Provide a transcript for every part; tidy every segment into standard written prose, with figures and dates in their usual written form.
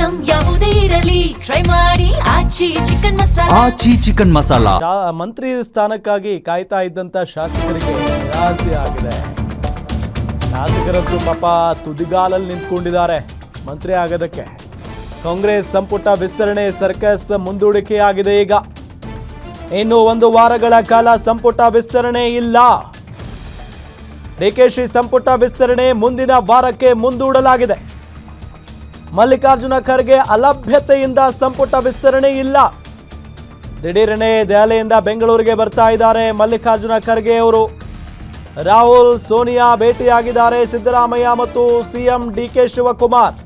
Item ಯಾವುದೇ ಇರಲಿ try ಮಾಡಿ ಆಚಿ ಚಿಕನ್ ಮಸಾಲಾ. ಆಚಿ ಚಿಕನ್ ಮಸಾಲಾ. ಮಂತ್ರಿ ಸ್ಥಾನಕ್ಕಾಗಿ ಕಾಯ್ತಾ ಇದ್ದಂತ ಶಾಸಕರಿಗೆ ನಿರಾಸೆ ಆಗಿದೆ. ಶಾಸಕರಂತೂ ಪಾಪ ತುದಿಗಾಲಲ್ಲಿ ನಿಂತ್ಕೊಂಡಿದ್ದಾರೆ ಮಂತ್ರಿ ಆಗೋದಕ್ಕೆ. ಕಾಂಗ್ರೆಸ್ ಸಂಪುಟ ವಿಸ್ತರಣೆ ಸರ್ಕಸ್ ಮುಂದೂಡಿಕೆಯಾಗಿದೆ. ಈಗ ಇನ್ನು 1 ವಾರಗಳ ಕಾಲ ಸಂಪುಟ ವಿಸ್ತರಣೆ ಇಲ್ಲ. ಡಿಕೆಶಿ ಸಂಪುಟ ವಿಸ್ತರಣೆ ಮುಂದಿನ ವಾರಕ್ಕೆ ಮುಂದೂಡಲಾಗಿದೆ. ಮಲ್ಲಿಕಾರ್ಜುನ ಖರ್ಗೆ ಅಲಭ್ಯತೆಯಿಂದ ಸಂಪುಟ ವಿಸ್ತರಣೆ ಇಲ್ಲ. ದಿಢೀರನೆ ದೆಹಲಿಯಿಂದ ಬೆಂಗಳೂರಿಗೆ ಬರ್ತಾ ಇದ್ದಾರೆ ಮಲ್ಲಿಕಾರ್ಜುನ ಖರ್ಗೆ ಅವರು. ರಾಹುಲ್ ಸೋನಿಯಾ ಭೇಟಿಯಾಗಿದ್ದಾರೆ ಸಿದ್ದರಾಮಯ್ಯ ಮತ್ತು ಸಿಎಂ ಡಿಕೆ ಶಿವಕುಮಾರ್.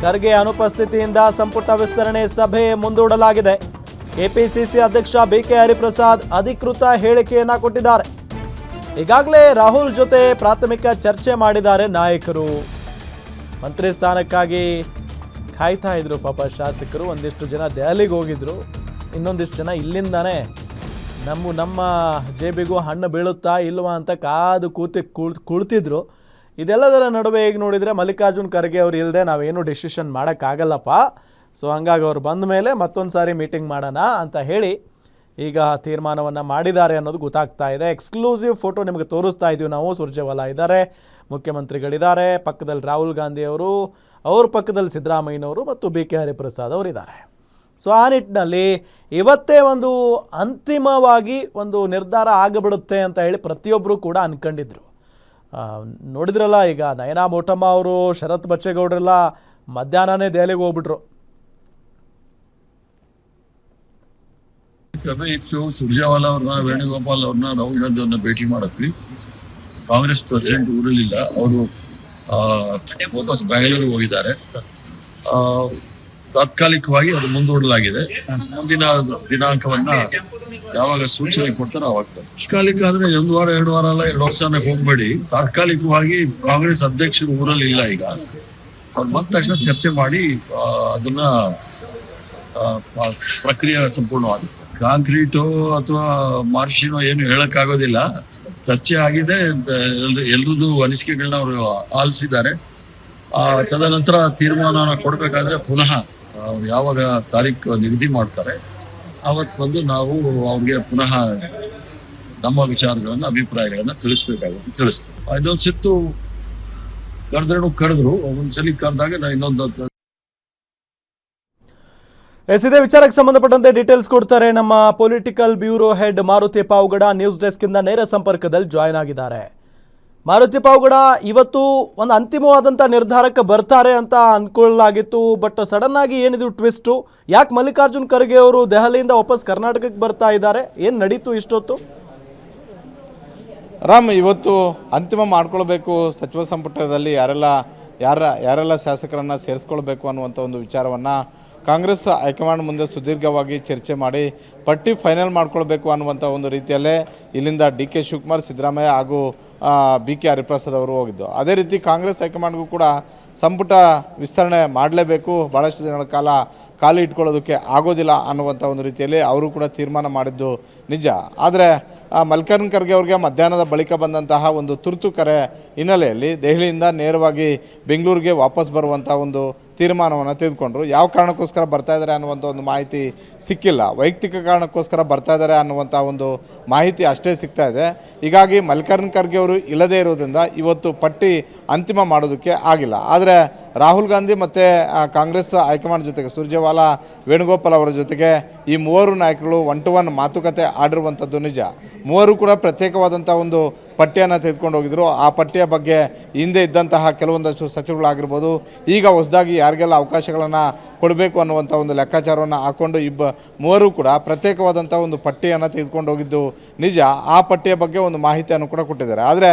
ಖರ್ಗೆ ಅನುಪಸ್ಥಿತಿಯಿಂದ ಸಂಪುಟ ವಿಸ್ತರಣೆ ಸಭೆ ಮುಂದೂಡಲಾಗಿದೆ. ಕೆಪಿಸಿಸಿ ಅಧ್ಯಕ್ಷ ಬಿಕೆ ಹರಿಪ್ರಸಾದ್ ಅಧಿಕೃತ ಹೇಳಿಕೆಯನ್ನ ಕೊಟ್ಟಿದ್ದಾರೆ. ಈಗಾಗಲೇ ರಾಹುಲ್ ಜೊತೆ ಪ್ರಾಥಮಿಕ ಚರ್ಚೆ ಮಾಡಿದ್ದಾರೆ ನಾಯಕರು. ಮಂತ್ರಿ ಸ್ಥಾನಕ್ಕಾಗಿ ಕಾಯ್ತಾ ಇದ್ರು ಪಾಪ ಶಾಸಕರು. ಒಂದಿಷ್ಟು ಜನ ದೆಹಲಿಗೆ ಹೋಗಿದ್ರು, ಇನ್ನೊಂದಿಷ್ಟು ಜನ ಇಲ್ಲಿಂದಾನೆ ನಮ್ಮ ಜೇಬಿಗೂ ಹಣ್ಣು ಬೀಳುತ್ತಾ ಇಲ್ವಾ ಅಂತ ಕಾದು ಕುಳಿತಿದ್ರು. ಇದೆಲ್ಲದರ ನಡುವೆ ಈಗ ನೋಡಿದರೆ ಮಲ್ಲಿಕಾರ್ಜುನ್ ಖರ್ಗೆ ಅವರು ಇಲ್ಲದೆ ನಾವೇನು ಡಿಸಿಷನ್ ಮಾಡೋಕ್ಕಾಗಲ್ಲಪ್ಪ, ಸೊ ಹಂಗಾಗಿ ಅವ್ರು ಬಂದ ಮೇಲೆ ಮತ್ತೊಂದು ಸಾರಿ ಮೀಟಿಂಗ್ ಮಾಡೋಣ ಅಂತ ಹೇಳಿ ಈಗ ತೀರ್ಮಾನವನ್ನು ಮಾಡಿದ್ದಾರೆ ಅನ್ನೋದು ಗೊತ್ತಾಗ್ತಾ ಇದೆ. ಎಕ್ಸ್ಕ್ಲೂಸಿವ್ ಫೋಟೋ ನಿಮಗೆ ತೋರಿಸ್ತಾ ಇದ್ದೀವಿ ನಾವು. ಸುರ್ಜೇವಾಲಾ ಇದ್ದಾರೆ, ಮುಖ್ಯಮಂತ್ರಿಗಳಿದ್ದಾರೆ, ಪಕ್ಕದಲ್ಲಿ ರಾಹುಲ್ ಗಾಂಧಿ ಅವರು, ಅವ್ರ ಪಕ್ಕದಲ್ಲಿ ಸಿದ್ದರಾಮಯ್ಯನವರು ಮತ್ತು ಬಿ ಕೆ ಹರಿಪ್ರಸಾದ್ ಅವರಿದ್ದಾರೆ. ಸೊ ಆ ನಿಟ್ಟಿನಲ್ಲಿ ಇವತ್ತೇ ಒಂದು ಅಂತಿಮವಾಗಿ ಒಂದು ನಿರ್ಧಾರ ಆಗಿಬಿಡುತ್ತೆ ಅಂತ ಹೇಳಿ ಪ್ರತಿಯೊಬ್ಬರು ಕೂಡ ಅಂದ್ಕೊಂಡಿದ್ರು. ನೋಡಿದ್ರಲ್ಲ, ಈಗ ನಯನಾ ಮೋಟಮ್ಮ ಅವರು, ಶರತ್ ಬಚ್ಚೇಗೌಡರೆಲ್ಲ ಮಧ್ಯಾಹ್ನನೇ ದೆಹಲಿಗೆ ಹೋಗ್ಬಿಟ್ರು. ಸಭೆ ಇತ್ತು. ಸುರ್ಜೇವಾಲಾ ಅವ್ರನ್ನ, ವೇಣುಗೋಪಾಲ್ ಅವ್ರನ್ನ, ರಾಹುಲ್ ಗಾಂಧಿ ಅವ್ರನ್ನ ಭೇಟಿ ಮಾಡಿದ್ವಿ. ಕಾಂಗ್ರೆಸ್ ಪ್ರೆಸಿಡೆಂಟ್ ಊರಲ್ಲಿಲ್ಲ, ಅವರು ವಾಪಸ್ ಬೆಂಗಳೂರಿಗೆ ಹೋಗಿದ್ದಾರೆ. ತಾತ್ಕಾಲಿಕವಾಗಿ ಅದು ಮುಂದೂಡಲಾಗಿದೆ. ಮುಂದಿನ ದಿನಾಂಕವನ್ನ ಯಾವಾಗ ಸೂಚನೆ ಕೊಡ್ತಾರೋ ಅವಾಗ. ತಾತ್ಕಾಲಿಕ ಅಂದ್ರೆ 1 ವಾರ 2 ವಾರ ಅಲ್ಲ, 2 ವರ್ಷನೇ ಹೋಗ್ಬೇಡಿ. ತಾತ್ಕಾಲಿಕವಾಗಿ ಕಾಂಗ್ರೆಸ್ ಅಧ್ಯಕ್ಷರು ಊರಲ್ಲಿ ಇಲ್ಲ. ಈಗ ಅವ್ರು ಬಂದ ತಕ್ಷಣ ಚರ್ಚೆ ಮಾಡಿ ಅದನ್ನ ಪ್ರಕ್ರಿಯೆ ಸಂಪೂರ್ಣವಾಗುತ್ತೆ. ಕಾಂಕ್ರೀಟು ಅಥವಾ ಮಾರ್ಷಿನೋ ಏನು ಹೇಳಕ್ಕಾಗೋದಿಲ್ಲ. ಚರ್ಚೆ ಆಗಿದೆ, ಎಲ್ರದ್ದು ಅನಿಸಿಕೆಗಳನ್ನ ಅವರು ಆಲಿಸಿದ್ದಾರೆ. ತದನಂತರ ತೀರ್ಮಾನ ಕೊಡ್ಬೇಕಾದ್ರೆ ಪುನಃ ಯಾವಾಗ ತಾರೀಕು ನಿಗದಿ ಮಾಡ್ತಾರೆ ಅವತ್ತು ಬಂದು ನಾವು ಅವ್ರಿಗೆ ಪುನಃ ನಮ್ಮ ವಿಚಾರಗಳನ್ನ, ಅಭಿಪ್ರಾಯಗಳನ್ನ ತಿಳಿಸ್ಬೇಕಾಗುತ್ತೆ, ತಿಳಿಸ್ತೀವಿ. ಇನ್ನೊಂದು ಸಿತ್ತು ಕರೆದ್ರು, ಒಂದ್ಸಲಿ ಕರೆದಾಗ ಇನ್ನೊಂದು ಇದೇ ವಿಚಾರಕ್ಕೆ ಸಂಬಂಧಪಟ್ಟಂತೆ ಡೀಟೇಲ್ಸ್ ಕೊಡ್ತಾರೆ ನಮ್ಮ political bureau head Maruti Pavagada. News desk ಇಂದ ನೇರ ಸಂಪರ್ಕದಲ್ಲಿ ಜಾಯ್ನ್ ಆಗಿದ್ದಾರೆ. ಮಾರುತಿ ಪಾವಗಡ, ಇವತ್ತು ಒಂದು ಅಂತಿಮವಾದಂಥ ನಿರ್ಧಾರಕ್ಕೆ ಬರ್ತಾರೆ ಅಂತ ಅಂದ್ಕೊಳ್ಳಲಾಗಿತ್ತು, ಬಟ್ ಸಡನ್ ಆಗಿ ಏನಿದು ಟ್ವಿಸ್ಟು? ಯಾಕೆ ಮಲ್ಲಿಕಾರ್ಜುನ್ ಖರ್ಗೆ ಅವರು ದೆಹಲಿಯಿಂದ ವಾಪಸ್ ಕರ್ನಾಟಕಕ್ಕೆ ಬರ್ತಾ ಇದ್ದಾರೆ? ಏನು ನಡೀತು ಇಷ್ಟೊತ್ತು? ರಾಮ್, ಇವತ್ತು ಅಂತಿಮ ಮಾಡ್ಕೊಳ್ಬೇಕು ಸಚಿವ ಸಂಪುಟದಲ್ಲಿ ಯಾರೆಲ್ಲ ಶಾಸಕರನ್ನು ಸೇರಿಸ್ಕೊಳ್ಬೇಕು ಅನ್ನುವಂಥ ಒಂದು ವಿಚಾರವನ್ನು ಕಾಂಗ್ರೆಸ್ ಹೈಕಮಾಂಡ್ ಮುಂದೆ ಸುದೀರ್ಘವಾಗಿ ಚರ್ಚೆ ಮಾಡಿ ಪಟ್ಟಿ ಫೈನಲ್ ಮಾಡ್ಕೊಳ್ಬೇಕು ಅನ್ನುವಂಥ ಒಂದು ರೀತಿಯಲ್ಲೇ ಇಲ್ಲಿಂದ ಡಿ ಕೆ ಶಿವಕುಮಾರ್, ಸಿದ್ದರಾಮಯ್ಯ ಹಾಗೂ ಬಿ ಕೆ ಹರಿಪ್ರಸಾದ್ ಅವರು ಹೋಗಿದ್ದು. ಅದೇ ರೀತಿ ಕಾಂಗ್ರೆಸ್ ಹೈಕಮಾಂಡ್ಗೂ ಕೂಡ ಸಂಪುಟ ವಿಸ್ತರಣೆ ಮಾಡಲೇಬೇಕು, ಭಾಳಷ್ಟು ದಿನಗಳ ಕಾಲ ಖಾಲಿ ಇಟ್ಕೊಳ್ಳೋದಕ್ಕೆ ಆಗೋದಿಲ್ಲ ಅನ್ನುವಂಥ ಒಂದು ರೀತಿಯಲ್ಲಿ ಅವರು ಕೂಡ ತೀರ್ಮಾನ ಮಾಡಿದ್ದು ನಿಜ. ಆದರೆ ಮಲ್ಲಿಕಾರ್ಜುನ್ ಖರ್ಗೆ ಅವರಿಗೆ ಮಧ್ಯಾಹ್ನದ ಬಳಿಕ ಬಂದಂತಹ ಒಂದು ತುರ್ತು ಕರೆ ಹಿನ್ನೆಲೆಯಲ್ಲಿ ದೆಹಲಿಯಿಂದ ನೇರವಾಗಿ ಬೆಂಗಳೂರಿಗೆ ವಾಪಸ್ ಬರುವಂಥ ಒಂದು ತೀರ್ಮಾನವನ್ನು ತೆಗೆದುಕೊಂಡ್ರು. ಯಾವ ಕಾರಣಕ್ಕೋಸ್ಕರ ಬರ್ತಾ ಇದ್ದಾರೆ ಅನ್ನುವಂಥ ಒಂದು ಮಾಹಿತಿ ಸಿಕ್ಕಿಲ್ಲ. ವೈಯಕ್ತಿಕ ಕಾರಣಕ್ಕೋಸ್ಕರ ಬರ್ತಾ ಇದ್ದಾರೆ ಅನ್ನುವಂಥ ಒಂದು ಮಾಹಿತಿ ಅಷ್ಟೇ ಸಿಗ್ತಾ ಇದೆ. ಹೀಗಾಗಿ ಮಲ್ಲಿಕಾರ್ಜುನ್ ಖರ್ಗೆ ಅವರು ಇಲ್ಲದೇ ಇರೋದ್ರಿಂದ ಇವತ್ತು ಪಟ್ಟಿ ಅಂತಿಮ ಮಾಡೋದಕ್ಕೆ ಆಗಿಲ್ಲ. ಆದರೆ ರಾಹುಲ್ ಗಾಂಧಿ ಮತ್ತು ಕಾಂಗ್ರೆಸ್ ಹೈಕಮಾಂಡ್ ಜೊತೆಗೆ ಸುರ್ಜೇವಾಲಾ, ವೇಣುಗೋಪಾಲ್ ಅವರ ಜೊತೆಗೆ ಈ 3 ನಾಯಕರು 1-to-1 ಮಾತುಕತೆ ಆಡಿರುವಂಥದ್ದು ನಿಜ. 3 ಕೂಡ ಪ್ರತ್ಯೇಕವಾದಂಥ ಒಂದು ಪಟ್ಟಿಯನ್ನು ತೆಗೆದುಕೊಂಡು ಹೋಗಿದ್ರು. ಆ ಪಟ್ಟಿಯ ಬಗ್ಗೆ ಹಿಂದೆ ಇದ್ದಂತಹ ಕೆಲವೊಂದಷ್ಟು ಸಚಿವರುಗಳಾಗಿರ್ಬೋದು, ಈಗ ಹೊಸದಾಗಿ ಯಾರಿಗೆಲ್ಲ ಅವಕಾಶಗಳನ್ನು ಕೊಡಬೇಕು ಅನ್ನುವಂಥ ಒಂದು ಲೆಕ್ಕಾಚಾರವನ್ನು ಹಾಕ್ಕೊಂಡು 3 ಕೂಡ ಪ್ರತ್ಯೇಕವಾದಂಥ ಒಂದು ಪಟ್ಟಿಯನ್ನು ತೆಗೆದುಕೊಂಡು ಹೋಗಿದ್ದು ನಿಜ. ಆ ಪಟ್ಟಿಯ ಬಗ್ಗೆ ಒಂದು ಮಾಹಿತಿಯನ್ನು ಕೂಡ ಕೊಟ್ಟಿದ್ದಾರೆ. ಆದರೆ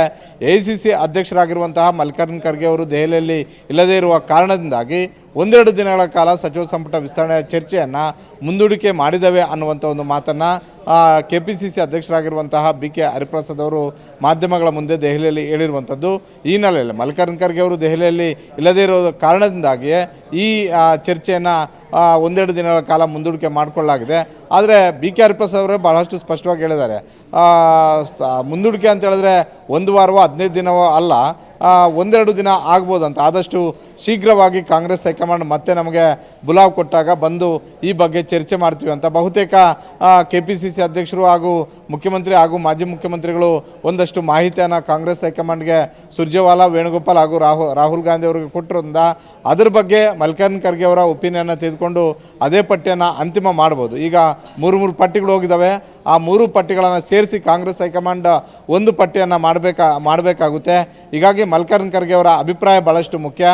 AICC ಅಧ್ಯಕ್ಷರಾಗಿರುವಂತಹ ಮಲ್ಲಿಕಾರ್ಜುನ್ ಖರ್ಗೆ ಅವರು ದೆಹಲಿಯಲ್ಲಿ ಇಲ್ಲದೇ ಇರುವ ಕಾರಣದಿಂದಾಗಿ 1-2 ದಿನಗಳ ಕಾಲ ಸಚಿವ ಸಂಪುಟ ವಿಸ್ತರಣೆಯ ಚರ್ಚೆಯನ್ನು ಮುಂದೂಡಿಕೆ ಮಾಡಿದವೆ ಅನ್ನುವಂಥ ಒಂದು ಮಾತನ್ನು KPCC ಅಧ್ಯಕ್ಷರಾಗಿರುವಂತಹ BK ಹರಿಪ್ರಸಾದ್ ಅವರು ಮಾಧ್ಯಮಗಳ ಮುಂದೆ ದೆಹಲಿಯಲ್ಲಿ ಹೇಳಿರುವಂಥದ್ದು. ಈ ಹಿನ್ನೆಲೆಯಲ್ಲಿ ಮಲ್ಲಿಕಾರ್ಜುನ ಖರ್ಗೆ ಅವರು ದೆಹಲಿಯಲ್ಲಿ ಇಲ್ಲದೇ ಇರೋ ಕಾರಣದಿಂದಾಗಿಯೇ ಈ ಚರ್ಚೆಯನ್ನು ಒಂದೆರಡು ದಿನಗಳ ಕಾಲ ಮುಂದೂಡಿಕೆ ಮಾಡಿಕೊಳ್ಳಲಾಗಿದೆ. ಆದರೆ BK ಹರಿಪ್ರಸಾದ್ ಅವರೇ ಬಹಳಷ್ಟು ಸ್ಪಷ್ಟವಾಗಿ ಹೇಳಿದ್ದಾರೆ, ಮುಂದೂಡಿಕೆ ಅಂತ ಹೇಳಿದ್ರೆ 1 ವಾರವೋ 15 ದಿನವೋ ಅಲ್ಲ, 1-2 ದಿನ ಆಗ್ಬೋದಂತ. ಆದಷ್ಟು ಶೀಘ್ರವಾಗಿ ಕಾಂಗ್ರೆಸ್ ಹೈಕಮಾಂಡ್ ಮತ್ತೆ ನಮಗೆ ಬುಲಾವ್ ಕೊಟ್ಟಾಗ ಬಂದು ಈ ಬಗ್ಗೆ ಚರ್ಚೆ ಮಾಡ್ತೀವಿ ಅಂತ. ಬಹುತೇಕ KPCC ಅಧ್ಯಕ್ಷರು ಹಾಗೂ ಮುಖ್ಯಮಂತ್ರಿ ಹಾಗೂ ಮಾಜಿ ಮುಖ್ಯಮಂತ್ರಿಗಳು ಒಂದಷ್ಟು ಮಾಹಿತಿಯನ್ನು ಕಾಂಗ್ರೆಸ್ ಹೈಕಮಾಂಡ್ಗೆ ಸುರ್ಜೇವಾಲಾ, ವೇಣುಗೋಪಾಲ್ ಹಾಗೂ ರಾಹುಲ್ ಗಾಂಧಿ ಅವರಿಗೆ ಕೊಟ್ಟಿರೋದ್ರಿಂದ ಅದ್ರ ಬಗ್ಗೆ ಮಲ್ಲಿಕಾರ್ಜುನ ಖರ್ಗೆ ಅವರ ಒಪಿನಿಯನ್ನ ತೆಗೆದುಕೊಂಡು ಅದೇ ಪಟ್ಟಿಯನ್ನು ಅಂತಿಮ ಮಾಡ್ಬೋದು. ಈಗ 3 ಪಟ್ಟಿಗಳು ಹೋಗಿದ್ದಾವೆ. ಆ 3 ಪಟ್ಟಿಗಳನ್ನು ಸೇರಿಸಿ ಕಾಂಗ್ರೆಸ್ ಹೈಕಮಾಂಡ್ ಒಂದು ಪಟ್ಟಿಯನ್ನು ಮಾಡಬೇಕಾಗುತ್ತೆ. ಹೀಗಾಗಿ ಮಲ್ಲಿಕಾರ್ಜುನ ಖರ್ಗೆ ಅವರ ಅಭಿಪ್ರಾಯ ಭಾಳಷ್ಟು ಮುಖ್ಯ.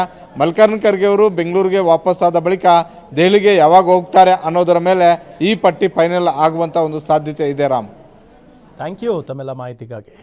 ಮಲ್ಲಿಕಾರ್ಜುನ ಖರ್ಗೆ ಅವರು ಬೆಂಗಳೂರಿಗೆ ವಾಪಸ್ಸಾದ ಬಳಿಕ ದೆಹಲಿಗೆ ಯಾವಾಗ ಹೋಗ್ತಾರೆ ಅನ್ನೋದರ ಮೇಲೆ ಈ ಪಟ್ಟಿ ಫೈನಲ್ ಆಗುವಂಥ ಒಂದು ಸಾಧ್ಯತೆ ಇದೆ. ರಾಮ್, ಥ್ಯಾಂಕ್ ಯು ತಮ್ಮೆಲ್ಲ ಮಾಹಿತಿಗಾಗಿ.